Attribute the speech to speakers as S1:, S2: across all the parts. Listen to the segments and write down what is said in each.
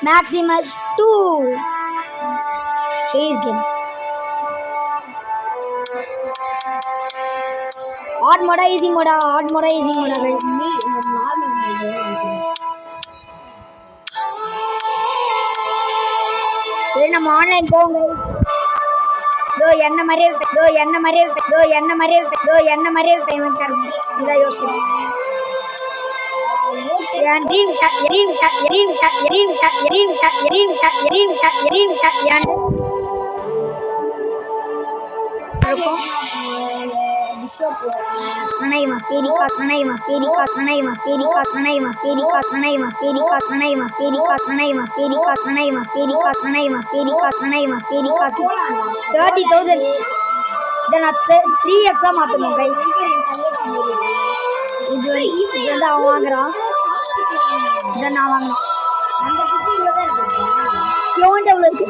S1: Maximus 2 chase game. Hard மோடா easy மோடா? Hard மோடா ஈஸி மோடா गाइस? Normal mode. சரி நம்ம ஆன்லைன் போவோம் गाइस. என்ன மாதிரியே பேமெண்ட் ஆகுது. இதை யோசிச்சு ஃப்ரீ எக்ஸாம் மாற்றணும் கைஸ். இது வந்து அவன் வாங்குறான், இதை நான் வாங்கணும். எவ்வளோ இருக்கு?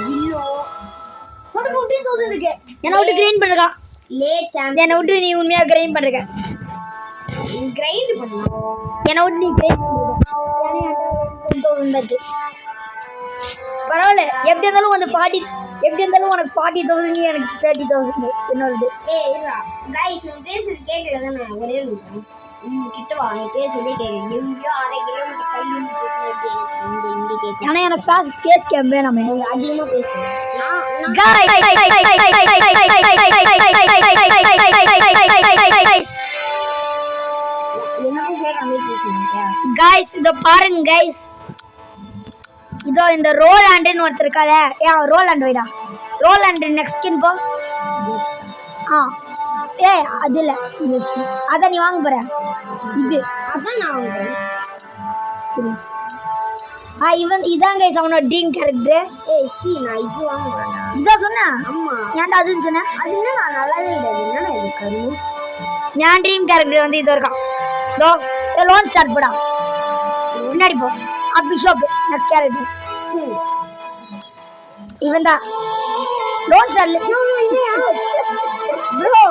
S1: என்னை விட்டு கிரைண்ட் பண்ணுறான். என்னை விட்டு நீ உண்மையாக கிரைண்ட் பண்ணுற. என்னை விட்டு நீ கிரைண்ட் பண்ணுறது பரவாயில்ல. எப்படி இருந்தாலும் வந்து 40, எப்படி இருந்தாலும் உனக்கு 40,000, எனக்கு 30,000 என்னோடது. ஆனா எனக்கு ஃபாஸ்ட் கேஸ் கேம் வேணாமே. அதிகமா பேசுறேன் गाइस. இத பாருங்க गाइस, இதோ இந்த ரோலாண்ட்னு ஒருத்தர் இருக்கால. ரோலாண்ட் வைடா. ரோலாண்ட் நெக்ஸ்ட் ஸ்கின் போ. அது இல்ல, அதான் நீ வாங்க போற. இது அதான் நான் வாங்குறேன். இதான் கைஸ் அவனோட ட்ரீம் கேரக்டர். நான் இது வாங்குறேன். இதான் சொன்னேன். ஆமா, ஏன்டா அதுன்னு சொன்னேன்? அது என்ன, நான் நல்லாவே இல்லை. என்னடா இது கரு? நான் ட்ரீம் கேரக்டர் வந்து இது இருக்கா. லோன் ஸ்டார்ட் போடா. முன்னாடி போ. பிஷப் நெக்ஸ்ட் கேரக்டர் இவன் தான். Loan start bro.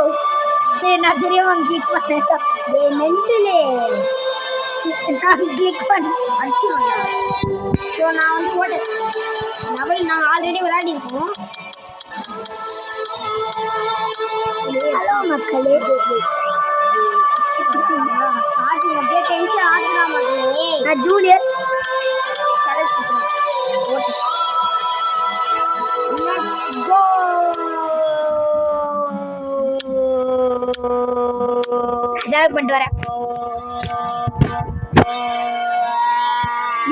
S1: சரி நான் தெரியாம கிளிக் பண்ணேன். மென்டலே நான் கிளிக் பண்ணி அடிச்சுடுவேன். ஸோ நான் வந்து ஓட்டஸ் நாங்கள் ஆல்ரெடி விளையாடி இருக்கோம். ஹலோ மக்களே. ஸ்டார்டிங் அப்படியே டென்ஷன் ஆகுறா மக்களே. நான் ஜூலியஸ் ஓட்டஸ். Let's go. ஜாக் பண்ணிட்டு வரேன்.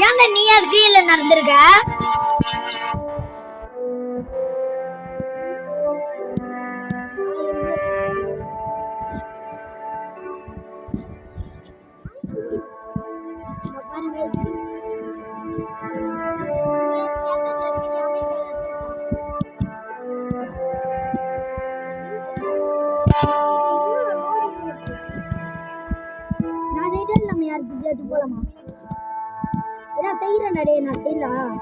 S1: ஏன்டா நீ ஸ்கிரீன்ல நடந்துருக்க? போலாமா? என்ன செய்யறேன் நடே? நான் செய்யலாம்.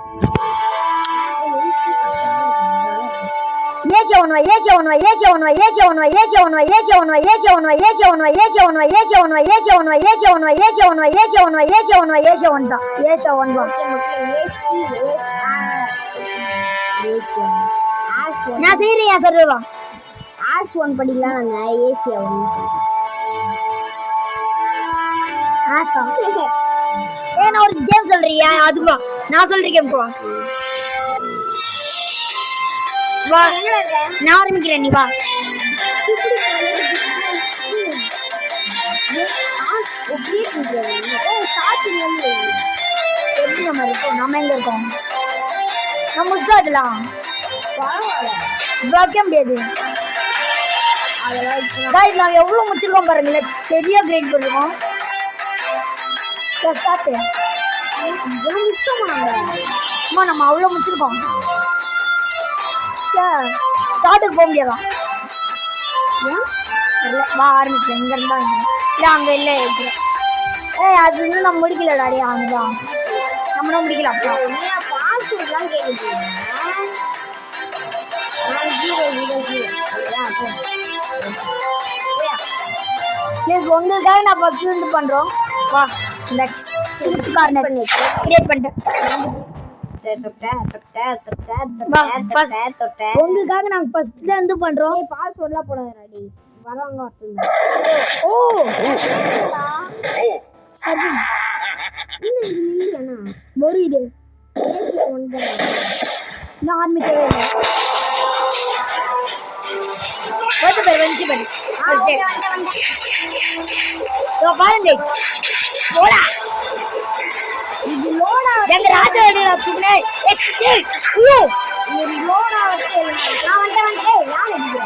S1: நான் செய்யறேன் சர்வா. ஆஸ் 1 படிக்கலாம். நாங்க ஏசியா 1 ஆசா. நான் ஒரு கேம் சொல்றியா? அதுவா நான் சொல்ற கேம் போ. வா நான் ஆரம்பிக்கிறேன். நீ வா. எப்படி நம்ம இருக்கோம்? நம்ம எங்க இருக்கோம்? நம்ம முஸ்காதுலாம் வைக்க முடியாது. அதெல்லாம் நாங்கள் எவ்வளோ முடிச்சிருக்கோம் பாருங்களேன். சரியா கிரேட் பண்ணிருக்கோம். நம்ம அவ்வளோ முடிச்சிருக்கோம். ஸ்டார்ட்டுக்கு போக முடியாதான்? வா ஆரம்பிக்கிறேன். இங்கே இருந்தா இல்லை அங்கே இல்லை இருக்கிறேன். அது இன்னும் நம்ம முடிக்கலடாடி. அங்கதான் நம்மளும் முடிக்கல. அப்புறம் பாஸ்வேர்ட்லாம் கேட்குது. உங்களுக்காக நான் ஃபர்ஸ்ட் இருந்து பண்ணுறோம். வா இந்த கார்னர் கிரியேட் பண்ணிட்டேன். உங்களுக்காக நாங்க ஃபர்ஸ்ட்ல இருந்து பண்றோம். பாஸ்வேர்ட்லாம் போடாதடா வரவங்க வரட்டும். ஓ சரி இன்னும் மொரிடு நான் ஆரம்பிக்கவே இல்லை. பாருங்க போடா இது லோடா எங்க ராஜா லோடா நான் வந்து யார் அடிக்கிறேன்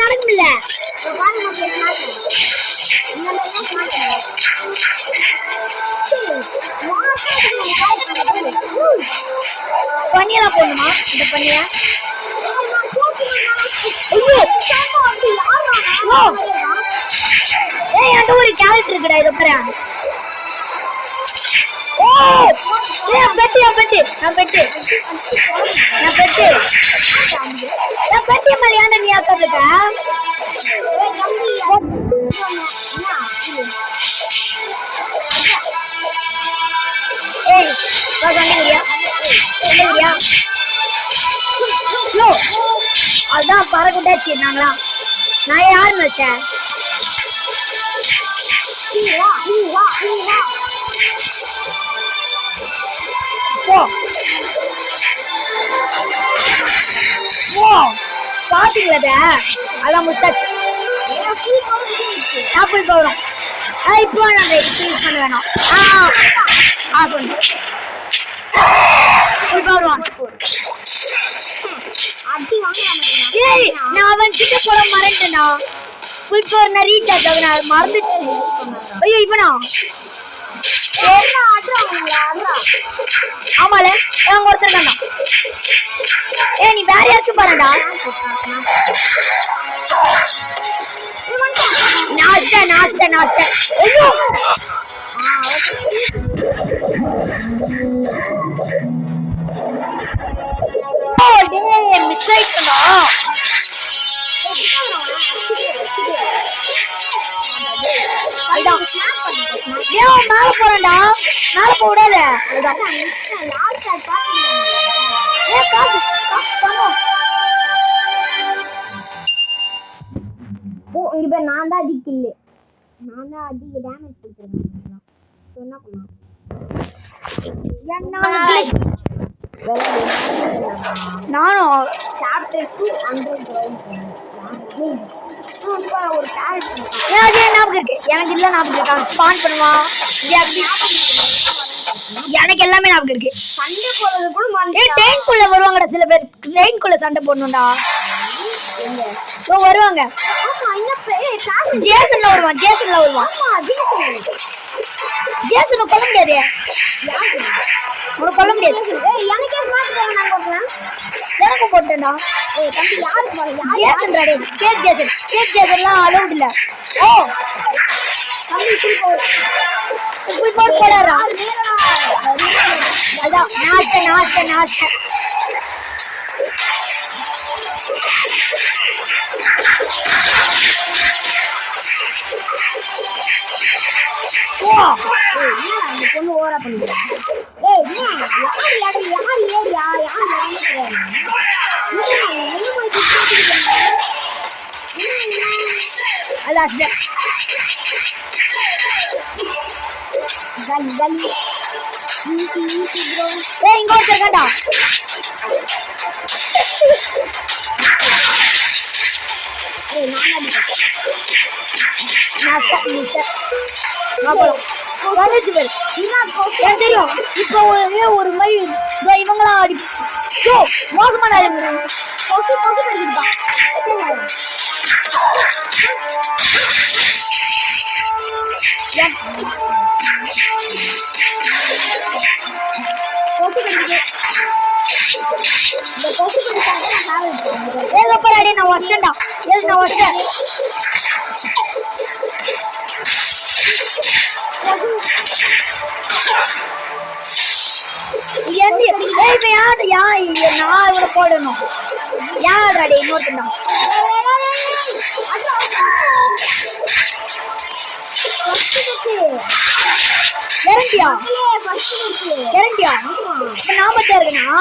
S1: நடக்குமில்ல பனியெல்லாம் போடணுமா இந்த பனிய என்கிட்ட ஒரு கேரக்டர் இருக்குடா இதை பாரு. ஓ பெட்டு மாதிரி ஏன்டா நீ ஆக்கிருக்க? ஏய் அதான் பறக்குட்டாச்சு நாங்களா. நான் யாருன்னு வச்சேன் பாத்தீங்களா அதான் முட்டாச்சு ஆப்பிள் பவுரம். இப்போ நாங்க யூஸ் பண்ண வேணாம். நான் அவன் கிட்ட போட மறந்துட்டேனா ஃபுல் பவர் நான் ரீசார்ஜ் ஆகுறேன் மறந்துட்டேன். ஐயோ இவனா ஆமால அவங்க ஒருத்தர் தானா? நீ வேற யாச்சும் பாருடா. நாஸ்த ஐயோ மிஸ் ஆயிட்டா. மேல போறேன்டா மேல போடாத. இங்க நான் தான் அடிக்கல நான் தான் அதிக டேமேஜ் கொடுத்துருக்கேன். சொன்னா நானும் சாப்டர் 200 ஒரு ஞாபகம் இருக்கு. எனக்கு இல்ல ஞாபகம் இருக்கு. ஸ்பான் பண்ணுவான் எனக்கு எல்லாமே ஞாபகம் இருக்கு. சண்டை போடுறது கூட ட்ரெயின்குள்ள வருவாங்கடா சில பேர். ட்ரெயின்குள்ள சண்டை போடணும்டா வருவாங்க. ஜேசன்ல வருவான் ஜேசன் கொல்ல முடியாது. கொல்ல முடியாது. எனக்கு போட்டேன்டா ஜேசன்லாம் அலௌட் இல்ல. ஓ போடாரா அதான் நாஸ்த பொண்ணு ஓரா பண்ணிக்கிறேன். இங்க ஒருத்தர்காண்டா தெரியும். இப்போ ஒரு மாதிரி இவங்களாம் அடி மோசமான நான் வச்சேன்டா நான் வச்சேன் நான் இவனை போடணும் யாராடி இன்னொருத்தா கேரண்டியா கேரண்டியா நான் பத்தியா இருக்கனா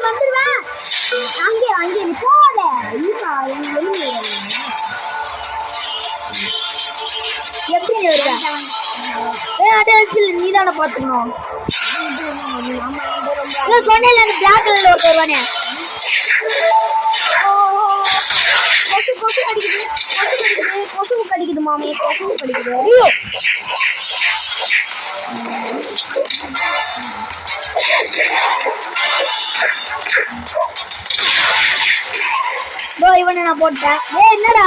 S1: வந்துருவேன் அங்கே அங்கே போல எப்படி நீதான பாத்துக்கணும் சொன்னேன் அந்த பிளாக் கலர்ல ஒருத்தர் வருவானே கொசு கடிக்குது மாமி கொசு கடிக்குது இவனை நான் போட்டேன் என்னடா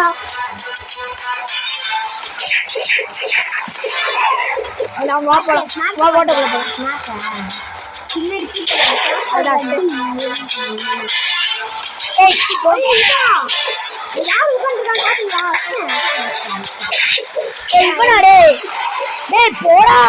S1: போடா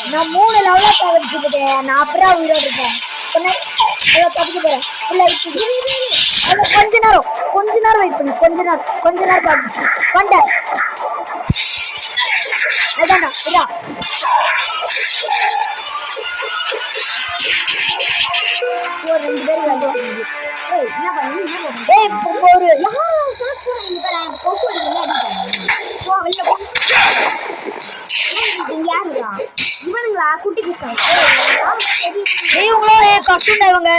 S1: நான் 3 லெவலா தவிர்த்துக்கிட்டேன் நான் அப்புறம் உயிரோடு இருக்கேன் தப்பிக்க போறேன் கொஞ்ச நேரம் வெயிட் பண்ணு கொஞ்ச நேரம் வந்தேன் அதான்டா இதா ஒரு 2 பேர் வந்து என்ன பண்ணு ஒரு இவனுங்களா குட்டி கஷ்டம் இவங்க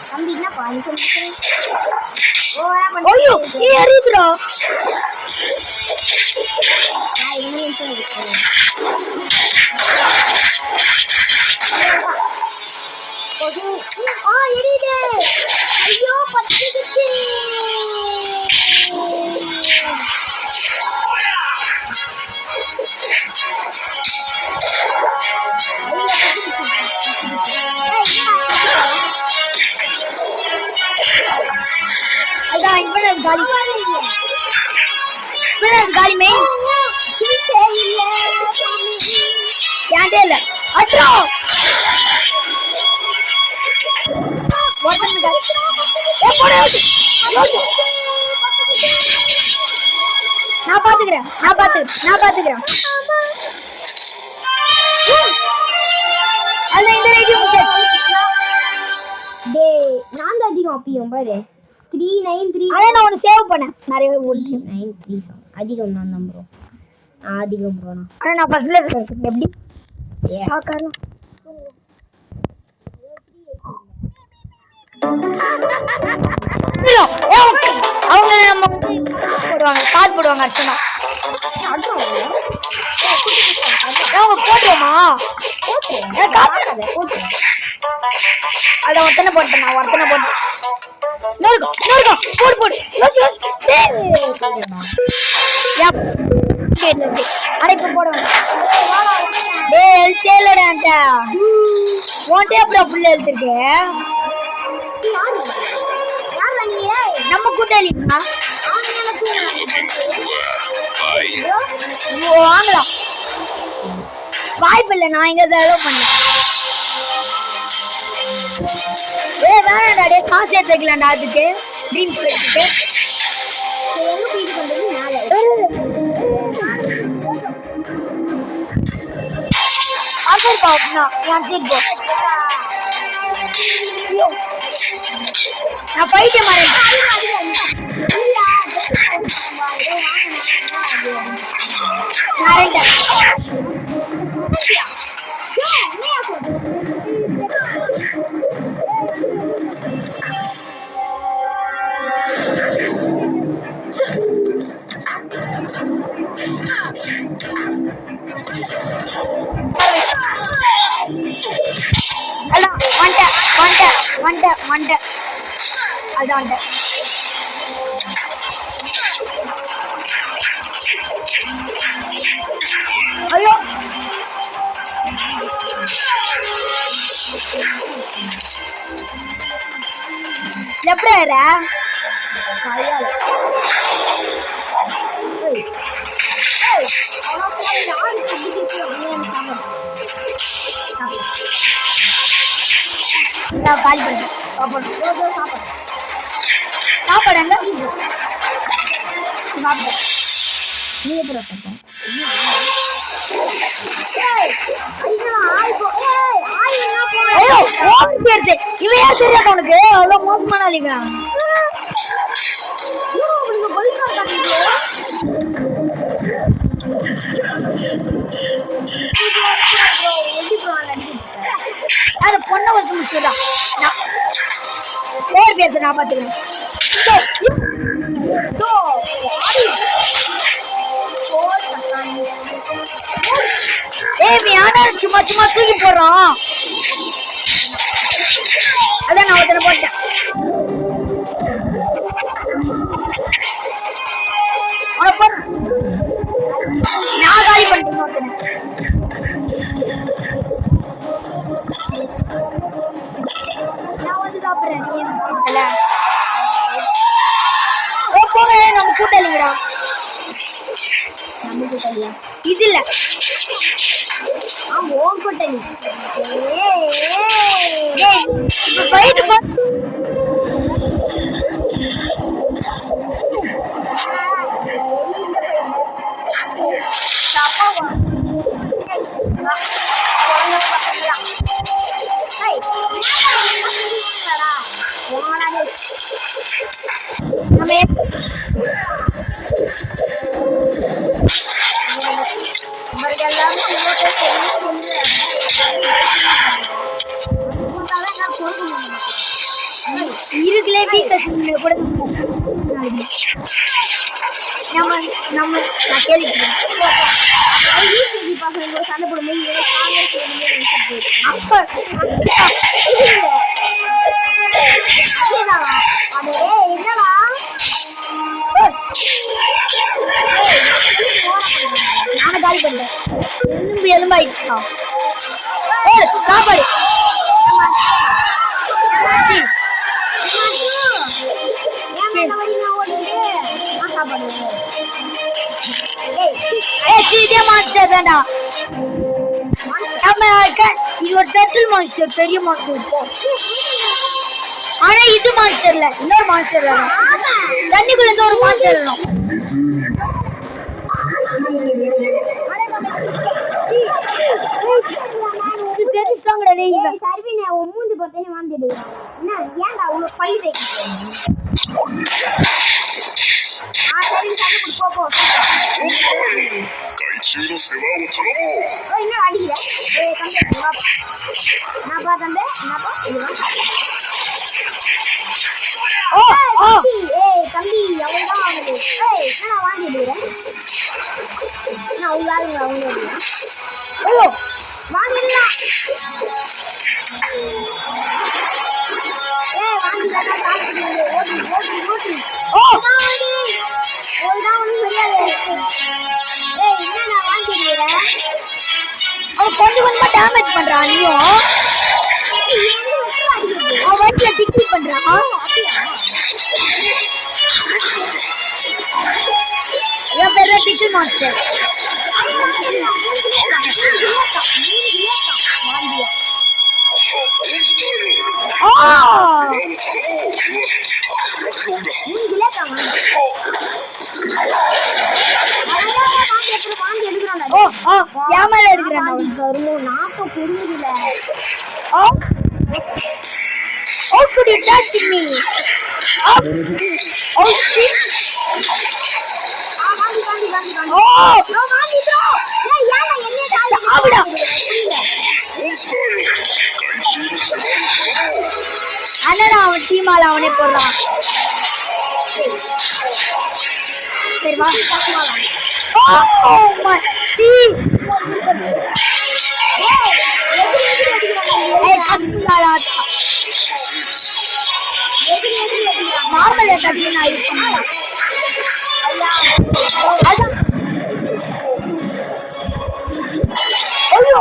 S1: தம்பி என்னப்பா அறியுதுடா எரியுது ஐயோ பத்திக்கிச்சு காலி மெயின் யாண்டே இல்ல அட்ரோ நான் பாத்துக்கிறேன் அல்ல இந்த ரேடியோ நான் தான் அதிகம் அப்பயும் பாரு 393 அத நான் உன சேவ் பண்ணேன் நிறைய 393 அதிகம் நான் தான் ப்ரோ அதிகம் ப்ரோ ஆனா நான் ஃபர்ஸ்ட்ல இருக்கேன் எப்படி பாக்கலாம் அவங்க நம்ம போடுவாங்க கால் போடுவாங்க அர்ச்சனா போடுவோமா அத ஒருத்தனை போட்டேன் நான் ஒருத்தனை போட்டேன் போடு அரைப்பு போடுவாங்க நம்ம கூட்டாளி வாங்கலாம் வாய்ப்பு இல்லை நான் இங்க செலவு பண்ணேன் வேணாடா காசு சேர்த்து வைக்கலாம்டா அதுக்கு ட்ரீம் பிளேஸ்க்கு எங்க போயிட்டு பண்றது மேல ஆஃபர் பாப்னா நான் சீட் போ நான் போயிட்டே மாறேன் வந்துட்டேன் அதான் வந்துட்டேன். ஐயோ எப்படி நான் காலி பண்ணிட்டேன். சாப்பாடு எங்க சாப்பிட்டேன். நீ எப்படி சாப்பிட்டேன்? இவையா சரியா உனக்கு அவ்வளவு மோசமான அழிக்கிறான். அது பொண்ணை வச்சு முடிச்சுடா பேர் பேச நான் பாத்துக்கிறேன். சும்மா சும்மா தூக்கி போடுறோம். அதான் நான் ஒருத்தனை போட்டேன். நான் காலி பண்ணிட்டேன் ஒருத்தனை. நான் வந்து சாப்பிடுறேன். போங்க நம்ம கூட்டலிங்கடா. நம்ம கூட்டலியா இது இல்ல ஓம் கூட்டலி. ஃபைட் இருக்குலே வீட்டுல கூட நம்ம நான் கேள்விக்கிறேன். சண்டை போடும்போது அப்ப என்னடா நானும் காலி பண்ணேன். எலும்பு எலும்பாயிடுச்சா சாப்பாடு மாஸ்டர் தான்டா. இது ஒரு டர்ட்டில் மாஸ்டர், பெரிய மாஸ்டர். ஆனா இது மாஸ்டர் இல்ல, இன்னொரு மாஸ்டர் தண்ணிக்குள்ள இருந்து ஒரு மாஸ்டர் வரும். மூஞ்சி பார்த்தேன்னு வாங்கிடு. ஏன்டா அவ்வளவு பழி தம்பி அவ்வளவுதான் வாங்குது. நான் வாங்கிடுறேன். நான் அவங்க அவங்க வாங்கிடலாம். கொஞ்சம் கொஞ்சமா டேமேஜ் பண்றான். நீயும் வயிற்றுல டிக்கி பண்றான். என் பேர் டிக்கி மாஸ்டர். ஏமால எடுக்கிறான். நாட்டம் புரியுதுல. How could you touch me? Oh shit. அண்ணா அவன் டீமால அவனே போடுறான். சரி வா தக்குவாலாம். Oh my god. ஏய் கத்துறாடா. கட்டி நான் யூஸ் பண்ணேன். ஐயோ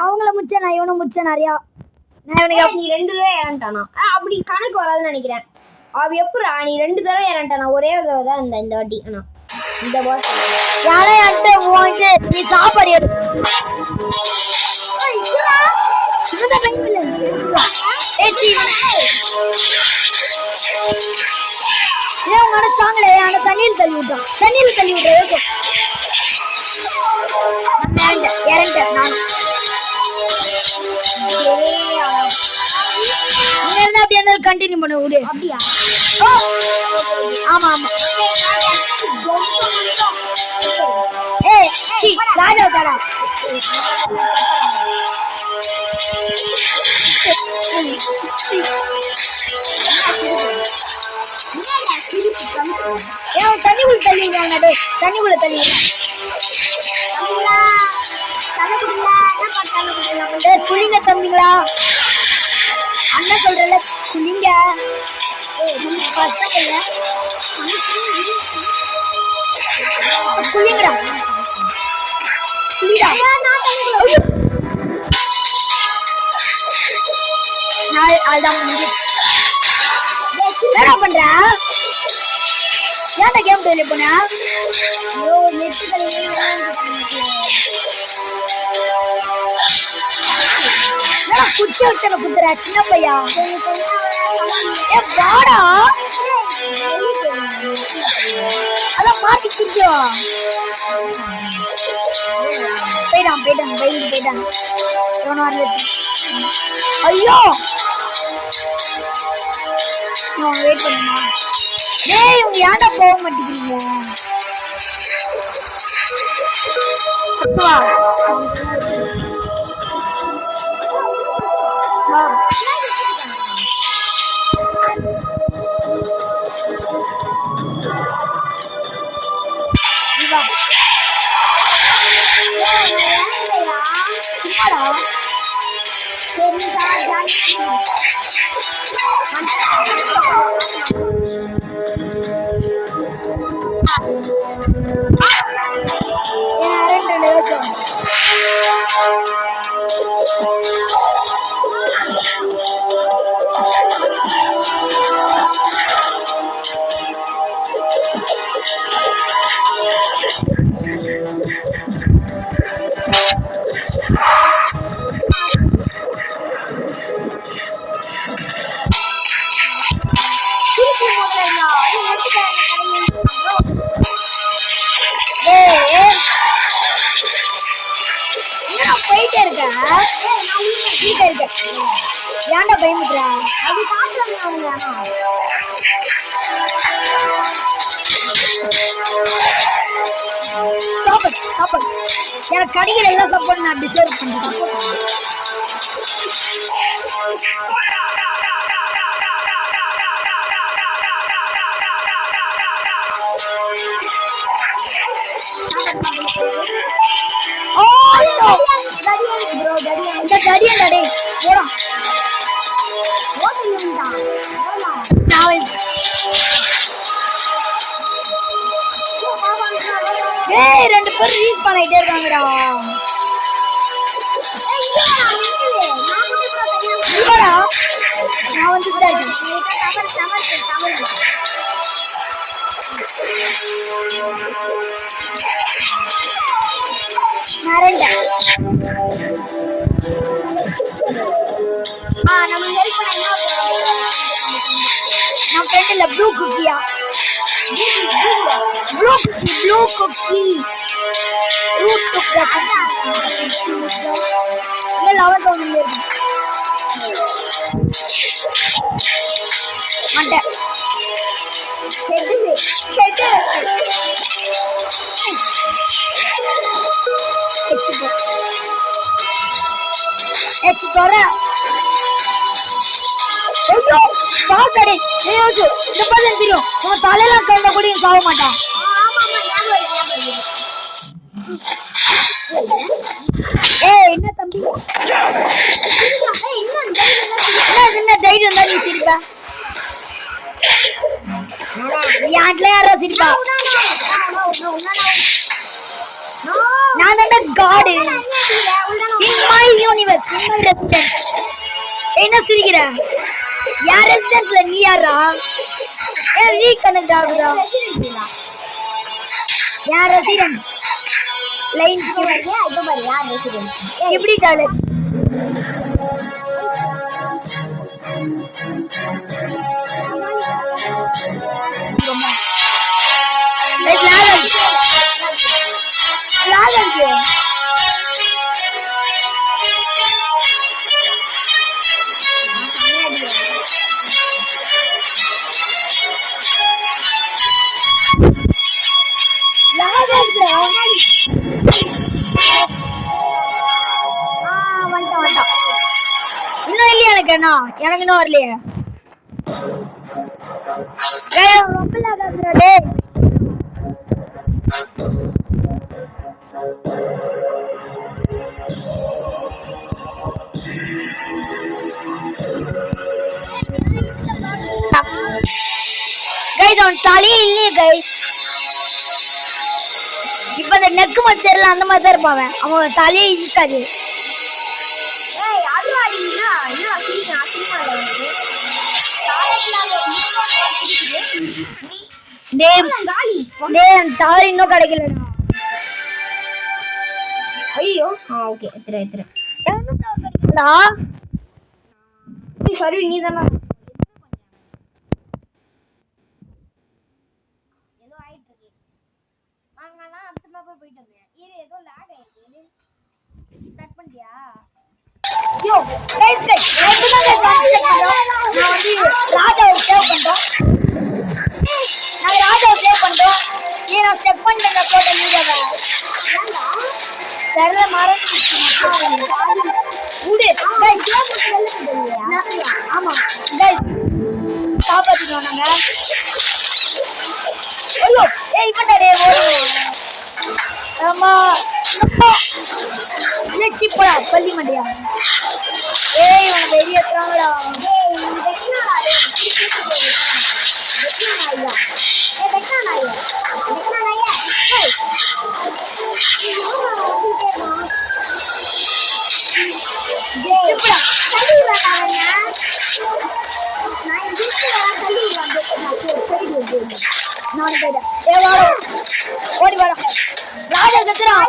S1: அவங்கள முச்ச நான் இவனை முச்ச நிறையா நீ 2 தடவை இறண்டானா அப்படி கணக்கு வராதுன்னு நினைக்கிறேன். அவ எப்படா நீ 2 தடவை இறண்டானா ஒரே ஒரு தடவை தான் இந்த வாட்டி. ஆனா இந்த பாஸ் யாரையாட்ட போயிட்டு நீ சாப்பாடு எடு. இந்த டைம்ல ஏச்சி ஏன் உங்களோட ஸ்ட்ராங்ல அந்த தண்ணியில் தள்ளி விட்டோம். தண்ணியில் தள்ளி விட்டோம். இறண்ட நான் அப்படியே கண்டினியூ பண்ண விடு. அப்படியா? ஆமா ஆமா. ஏய் சி ராஜா கடா ஏன் தண்ணிக்குள்ள தள்ளி விடுறாங்க. டே தண்ணிக்குள்ள தள்ளி குளிங்க தம்பிங்களா அண்ணன் சொல்றல குளிங்க. குளிங்கடா குளிடா. அதுதான் என்ன பண்ற? ஏன் கேம் டெய்லி போன? குச்சி வச்சன குத்துற சின்ன பையா. வாடா அதான் மாட்டி குச்சோ போயிடான் போயிட்டான் பயந்து போயிட்டான். ஐயோ வெயிட் பண்ணுமா? ஏய் உங்க ஏன்டா போக மாட்டேங்கிறீங்க? போயிட்டே இருக்க ஏன்டா பயமுடுற? அது சாப்பாடு எனக்கு கடிக்கிற எல்லாம் சாப்பாடு நான் டிசர்வ் பண்றேன். ரெண்டு பேரும் ரீச் பண்ணிட்டே இருக்காங்கடா. நான் வந்து நம்ம ஹெல்ப் பண்ண நம்ம ஃப்ரெண்ட்ல ப்ளூ குக்கியா ப்ளூ குக்கி ரூட் குக்கி இந்த லெவல் ஒன்னு இருக்கு மண்டை ஹெட் எச்சு தர ஐயோ பாஸ் அடி ஏய் இந்த பையன் தெரியும் அவன் தலையில கண்ட கூட சாவ மாட்டான் ஏய் என்ன தம்பி என்ன தைரியம் தான் நீ சிரிப்பா யாட்ல யாரோ சிரிப்பா நான் தான் காட் இன் மை யூனிவர்ஸ் என்ன சிரிக்கிற யார் ரெசிடென்ட்ல நீ யாரா நீ கனெக்ட் ஆகுறா யார் ரெசிடென்ட் லைன் இப்போ பாரு யார் ரெசிடென்ட் எப்படி டாலர் இன்னும் இல்லையா எனக்கு இன்னும் வரலையே ரொம்ப லாகாதுடா கைஸ் அவன் தலையே இல்லையே கைஸ் இப்ப அந்த நெக்கு மாதிரி தெரியல அந்த மாதிரி தான் இருப்பான் அவன் தலையே இருக்காது இன்னும் கிடைக்கலடா ஐயோ ஓகே சரி நீ தானே பள்ளி மண்டியா ஏய் உன வெளிய ஏத்துறாங்கடா ஓடி வாடா ராஜா செத்துறான்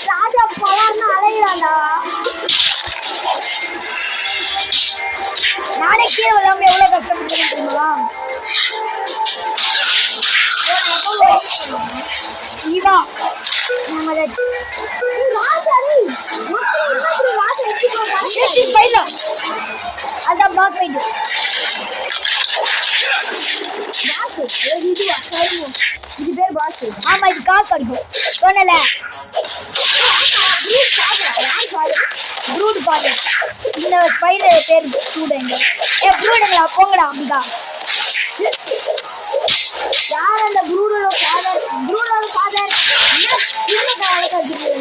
S1: ராஜா பவார்னு அலையிறான்டா நானே கீழே விழாம எவ்வளவு கஷ்டப்பட்டு தெரியுமா இவா அதான் பாஸ் போயிட்டு இது பேர் பாஸ் ஆமா இது காசு கிடைக்கும் சொன்னல ப்ரூட் பாரு இந்த பையில பேர் ஸ்டூடெண்ட் ப்ரூடுங்களா போங்கடா அப்படிதா யார் அந்த ப்ரூடோட ஃபாதர்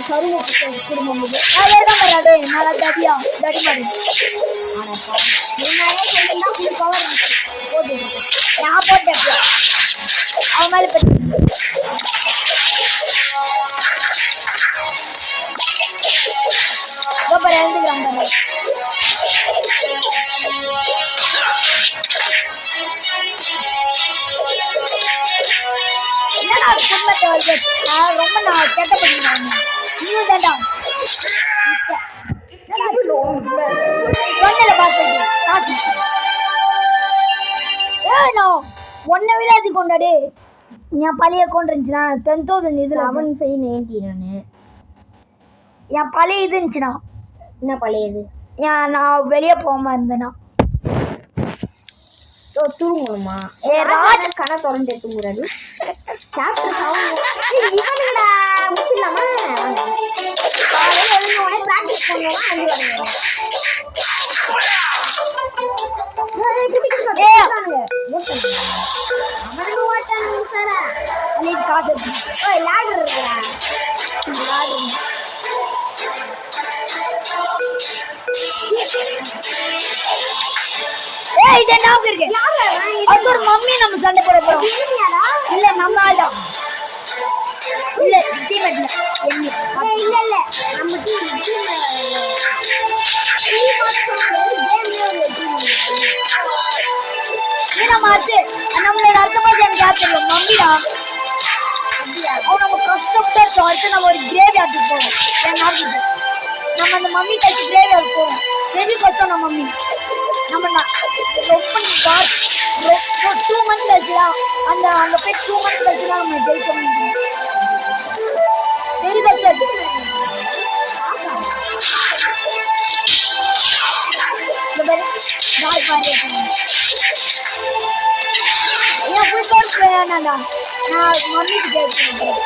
S1: கரும குடும்பம் அதே தான் வராடே நல்லா தடியா தடி மாடு நான் போட்டேன் அவன் மேல எழுந்துக்கிறாங்க என்னடா குடும்பத்தை வந்து ரொம்ப நான் கெட்ட பண்ணிடுவாங்க இன்னும் தாண்டா சொன்னல பாத்து ஒன்ன விட அது கொண்டாடு என் பழைய அக்கௌண்ட் இருந்துச்சுன்னா 10,000 இது 7,590 நானு என் பழைய இது இருந்துச்சுண்ணா என்ன பழையது ஏன் நான் வெளியே போகாம இருந்தேன்னா தூங்குமா ராஜ கணை திறந்து தூங்குறாரு சாப்பிட்டு முடிச்சிடலாமா மம்மி நம்ம சண்டை போட போறோம் இல்ல நம்ம ஆள்தான் இல்ல டீம்மேட்ல இல்ல இல்ல நம்ம மாத்து நம்மளோட அடுத்த மாசம் எனக்கு யார் தெரியும் மம்மிடா அவன் நம்ம கஷ்டப்பட்டு அடுத்து நம்ம ஒரு கிரேவி ஆட்டுக்கு போவோம் என் நாட்டுக்கு நம்ம அந்த மம்மி கழிச்சு கிரேவி ஆட்டு போவோம் சரி கஷ்டம் நம்ம மம்மி நம்ம ரொம்ப 2 months கழிச்சுதான் அந்த போய் 2 months கழிச்சுதான் நம்ம ஜெயிச்சோம் சரி கஷ்டம் நான் மம்மிக்கு ஜெயிச்சேன்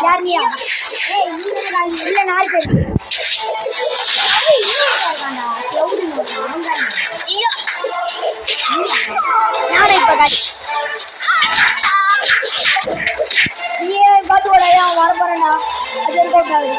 S1: யாருனியா இல்ல 4 பேர் நானே இப்ப நீ பார்த்து ஓடையா வர போறேன்டா அது இருக்காது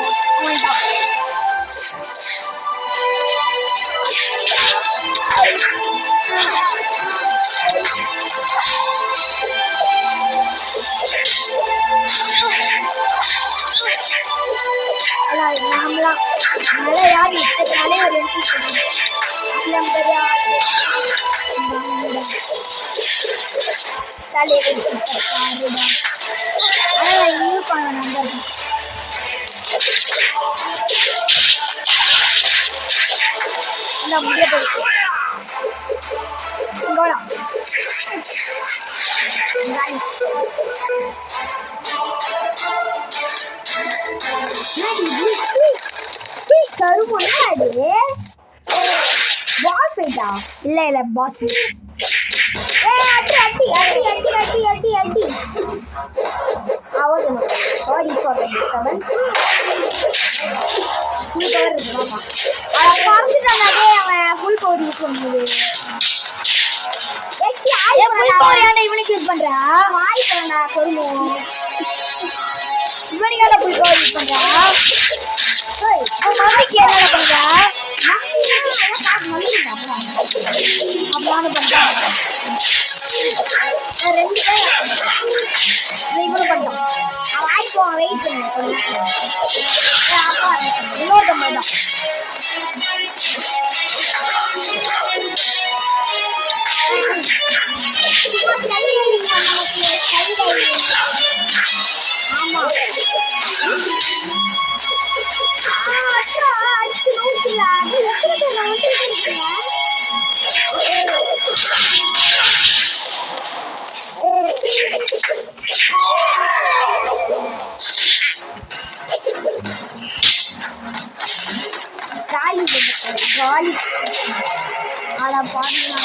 S1: நாமலாம் மழை யார் இத்தனாலே ஒரு இல்ல இல்ல பாஸ் அடி அடி அடி அடி அடி அடி அவ்வளோ சாரி ஃபார் அவன் ஃபுல் பவர் யூஸ் பண்ணுது இவனுக்கு யூஸ் பண்றா வாய் பண்ணா பொறுமோ இவனுக்கால ஃபுல் பவர் யூஸ் பண்றா மம்மிக்கு என்ன பண்றா அப்படி பண்றா 2 பேர் பண்றோம் வாய்ப்போ வெயிட் பண்ணு இன்னொரு மேடம் ஆமா காலி ஆனா பாத்தீங்கன்னா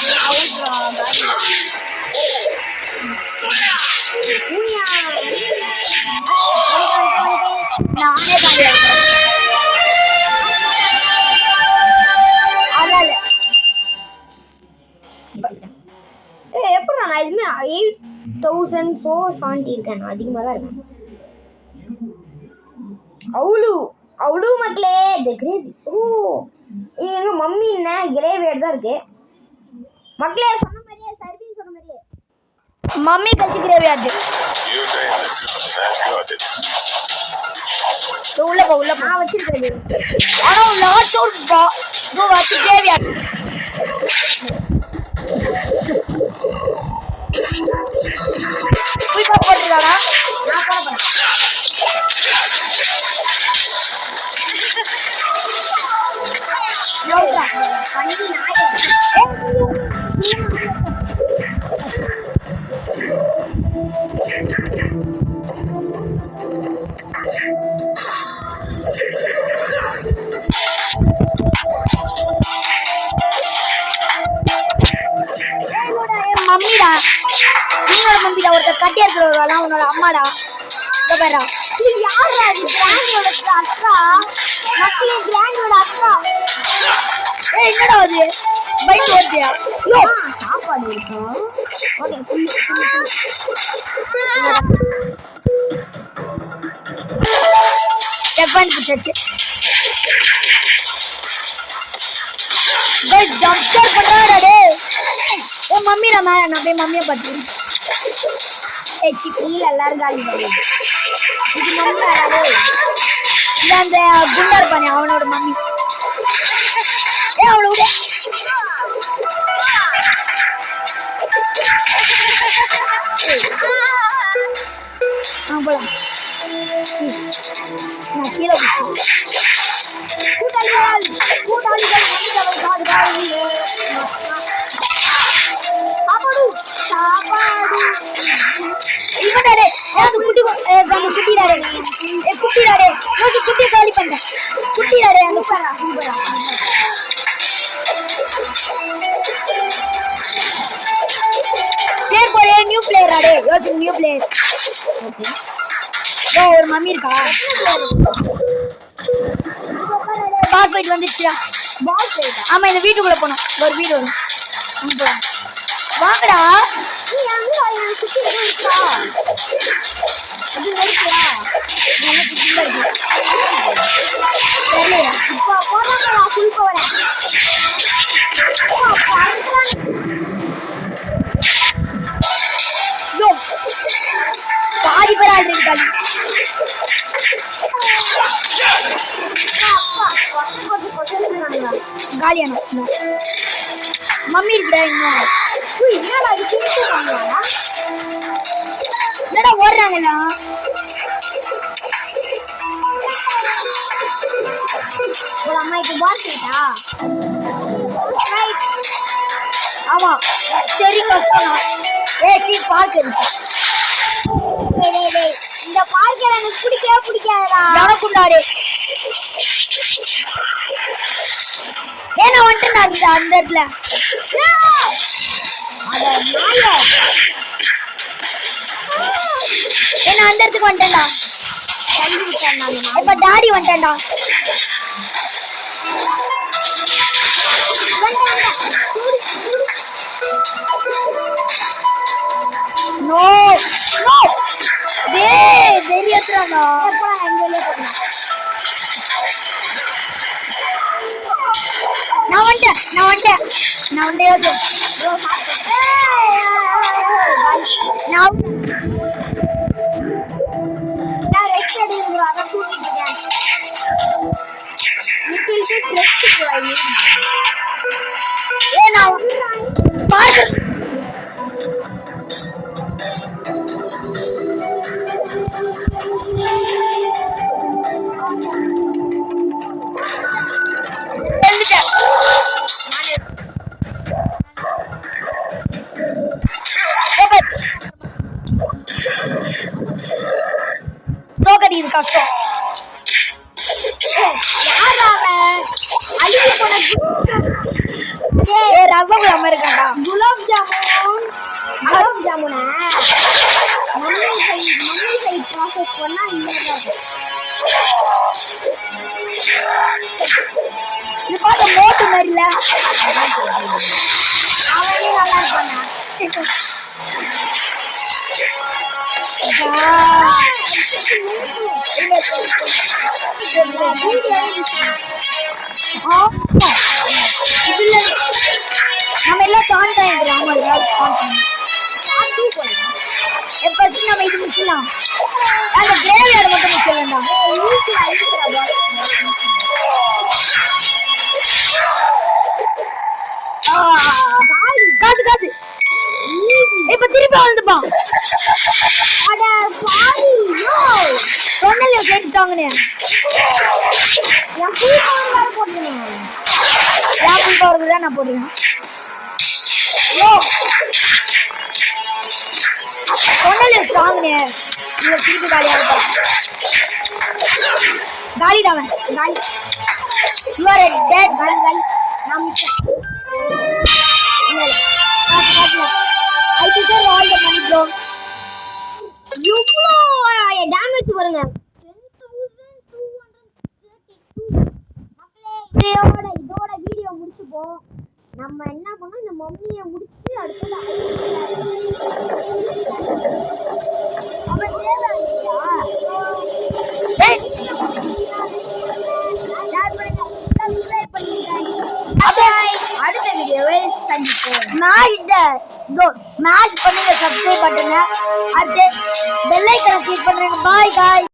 S1: நானே காலியா எப்படி நான் இதுமே 8470 இருக்கேன் அதிகமாக தான் இருக்கேன் அவ்வளோ மக்களே இந்த கிரேவி எங்க மம்மி என்ன கிரேவியோட தான் இருக்கு மக்களே சொன்ன மாதிரியே சர்வீஸ் சொன்ன மாதிரியே மம்மி கட்சி கிரேவி ஆச்சு உள்ள போ நான் வச்சிருக்கேன் ஆனா லாஸ்ட் ஒரு வச்சு கிரேவி ஆச்சு புல் போட்டுருக்காடா நான் போட போறேன் பண்ணி மம்மிடா உன்னோட மம்மிடா ஒருத்தர் கட்டி இருக்கிறவங்களா உன்னோட அம்மாடா இங்க பாரு இது யாரா இது கிராண்டோட அக்கா மக்களே கிராண்டோட அக்கா ஏய் என்னடா அது பைக் ஓட்டியா யோ சாப்பாடு இருக்கா ஓகே செப்பன் புடிச்சு டேய் ஜம்ப் ஸ்டார் பண்றாடா டேய் ஏ மம்மி நான் போய் மம்மியை பாத்துறேன் ஏய் சிக்கில எல்லாரும் காலி பண்ணு இது மம்மி டேய் இது அந்த குண்டர் பண்ணி அவனோட மம்மி ஏய் அவளோ விடு போலாம் நான் கீழே கூட்டாளிகள் சாப்பாடு இவனடே ஏது குட்டி குட்டிடாடே குட்டிடாடே யோசி குட்டி காலி பண்ண குட்டிடாடே அங்க பாரு சூப்பரா பிளேயர் போறே நியூ பிளேயர் ஆடே யோசி நியூ பிளேயர் ஓகே ஓ ஒரு மம்மி இருக்கா பாஸ் ஃபைட் வந்துச்சுடா பாஸ் ஃபைட் ஆமா இந்த வீட்டுக்குள்ள போணும் ஒரு வீடு வரும் வாங்கடா நீ அங்க ஐயா சுத்தி இருக்கா அது வரலையா நான் சுத்தி இருக்கேன் சரி இப்போ போறடா ஃபுல் போறேன் யோ பாதி பேர் ஆல்ரெடி காலியான மம்மி இருக்குடா இன்னும் என்னடா அது கிழிச்சுட்டாங்களா என்னடா ஓடுறாங்களா ஒரு அம்மாக்கு பாஸ் கேட்டா ஆமா சரி கஷ்டம் ஏச்சி பார்க் இருக்கு இந்த பார்க் எனக்கு பிடிக்கவே பிடிக்காதடா எனக்குண்டாரு ஏன்னா வந்துட்டேன் அந்த இடத்துல என்ன அந்த இடத்துக்கு வந்துட்டேன்டா இப்ப டாடி வந்துட்டேன்டா நோ நோ டேய் வெளியேத்துறானோ நான் வந்துட்டேன் தோக்கடி இது கஷ்டம் ரசகுல்லா இருக்காண்டா gulab jamun mummy side process பண்ணா இது பார்க்க மோட்டு மாதிரில அவனே நல்லா இருப்பானா நம்ம எல்லாம் கான் பண்ணிக்கலாம் நம்ம இது முடிச்சிடலாம் அந்த கிரேவியோட மட்டும் முடிச்சிடலாம் காசு காசு இப்ப திருப்பி வந்துப்பான் சொன்னல கேட்டுட்டாங்கன்னு என் ஃபுல் பவர் போட்டுருங்க என் ஃபுல் பவர் தான் நான் போடுறேன் சொன்னல ஸ்ட்ராங்னு நீங்க திருப்பி காலியாக காலி தான் காலி யூ ஆர் எ டெட் காலி நான் I deserve all the money bro. இவ்ளோ டேமேஜ் பாருங்க 10232 மக்களே இதோட வீடியோ முடிச்சுப்போம். நம்ம என்ன பண்ணோம் இந்த மம்மியை முடிச்சு அடுத்தது அவன் தேவை இல்லையா அடுத்த வீடியோவில் சந்திப்போம். ஸ்மாஷ் பண்ணுங்க சப்ஸ்கிரைப் பண்ணுங்க அடுத்து பெல் ஐகானை கிளிக் பண்ணுங்க. பாய் गाइस.